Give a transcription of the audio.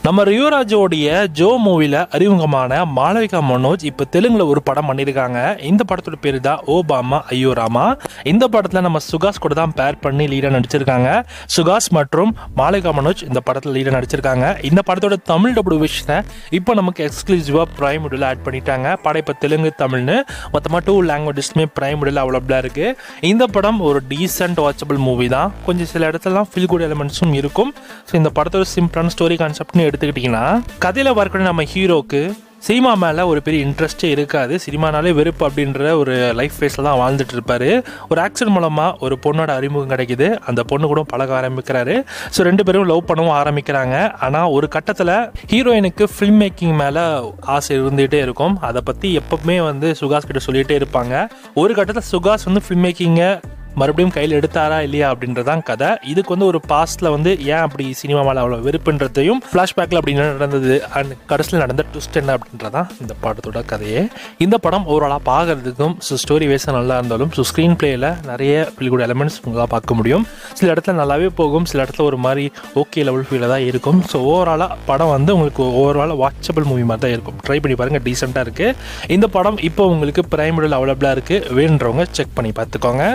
நம்ம ரியோராஜோடைய ஜோ மூவில அறிமுகமான மாளவிகா மனோஜ் இப்போ தெலுங்குல ஒரு படம் பண்ணியிருக்காங்க. இந்த படத்தோட பேரு தான் ஓபாமா ஐயோ ராமா. இந்த படத்துல நம்ம சுகாஸ் கூட தான் பேர் பண்ணி லீடா நடிச்சிருக்காங்க. சுகாஸ் மற்றும் மாளவிகா மனோஜ் இந்த படத்துல லீடா நடிச்சிருக்காங்க. இந்த படத்தோட தமிழ் டபுள் விஷனை இப்போ நமக்கு எக்ஸ்க்ளூசிவா பிரைம் வீடியோல ஆட் பண்ணிட்டாங்க. படம் இப்போ தெலுங்கு தமிழ்னு மொத்தமாக 2 லாங்குவேஜஸ்மே பிரைம் வீடியோல அவைலபிளா இருக்கு. இந்த படம் ஒரு டீசென்ட் வாட்சபிள் மூவி தான். கொஞ்சம் சில இடத்துலலாம் ஃபீல் குட் எலிமெண்ட்ஸும் இருக்கும். ஸோ இந்த படத்தோட சிம்பிளான ஸ்டோரி கான்செப்ட்னு எடுத்துக்கிட்டிங்கன்னா, கதையில் வரக்கூடிய நம்ம ஹீரோக்கு சினிமா மேலே ஒரு பெரிய இன்ட்ரெஸ்டே இருக்காது. சினிமானாலே வெறுப்பு அப்படின்ற ஒரு லைஃப் ஃபேஸில் தான் வாழ்ந்துட்டு இருப்பார். ஒரு ஆக்சிடென்ட் மூலமாக ஒரு பொண்ணோட அறிமுகம் கிடைக்குது. அந்த பொண்ணு கூட பழக ஆரம்பிக்கிறாரு. ஸோ 2 பேரும் லவ் பண்ணவும் ஆரம்பிக்கிறாங்க. ஆனால் ஒரு கட்டத்தில் ஹீரோயினுக்கு ஃபில்ம் மேக்கிங் மேலே ஆசை இருந்துகிட்டே இருக்கும். அதை பற்றி எப்பவுமே சுகாஸ் கிட்ட சொல்லிகிட்டே இருப்பாங்க. ஒரு கட்டத்தில் சுகாஸ் ஃபில்ம் மேக்கிங்கை மறுபடியும் கையில் எடுத்தாரா இல்லையா அப்படின்றதான் கதை. இதுக்கு ஒரு பாஸ்ட்ல ஏன் அப்படி சினிமா மேலே அவ்வளோ வெறுப்புன்றதையும் ஃப்ளாஷ்பேக்கில் அப்படி நடந்தது அண்ட் கடைசியில் நடந்த ட்விஸ்ட் என்ன அப்படின்றதான் இந்த படத்தோட கதையே. இந்த படம் ஓவராலாக பார்க்கறதுக்கும் ஸ்டோரி வேஸாக நல்லா இருந்தாலும் ஸ்க்ரீன் பிளேயில் நிறைய ஃபீல் குட் எலிமெண்ட்ஸ் உங்களால் பார்க்க முடியும். சில இடத்துல நல்லாவே போகும், சில இடத்துல ஒரு மாதிரி ஓகே லெவல் ஃபீலில் தான் இருக்கும். ஸோ ஓவராலாக படம் உங்களுக்கு ஓவராலாக வாட்சபிள் மூவி மாதிரி தான் இருக்கும். ட்ரை பண்ணி பாருங்கள், டீசெண்டாக இருக்குது. இந்த படம் இப்போ உங்களுக்கு பிரைம் வீடியோவில் அவைலபிளாக இருக்குது. வேணுன்றவங்க செக் பண்ணி பார்த்துக்கோங்க.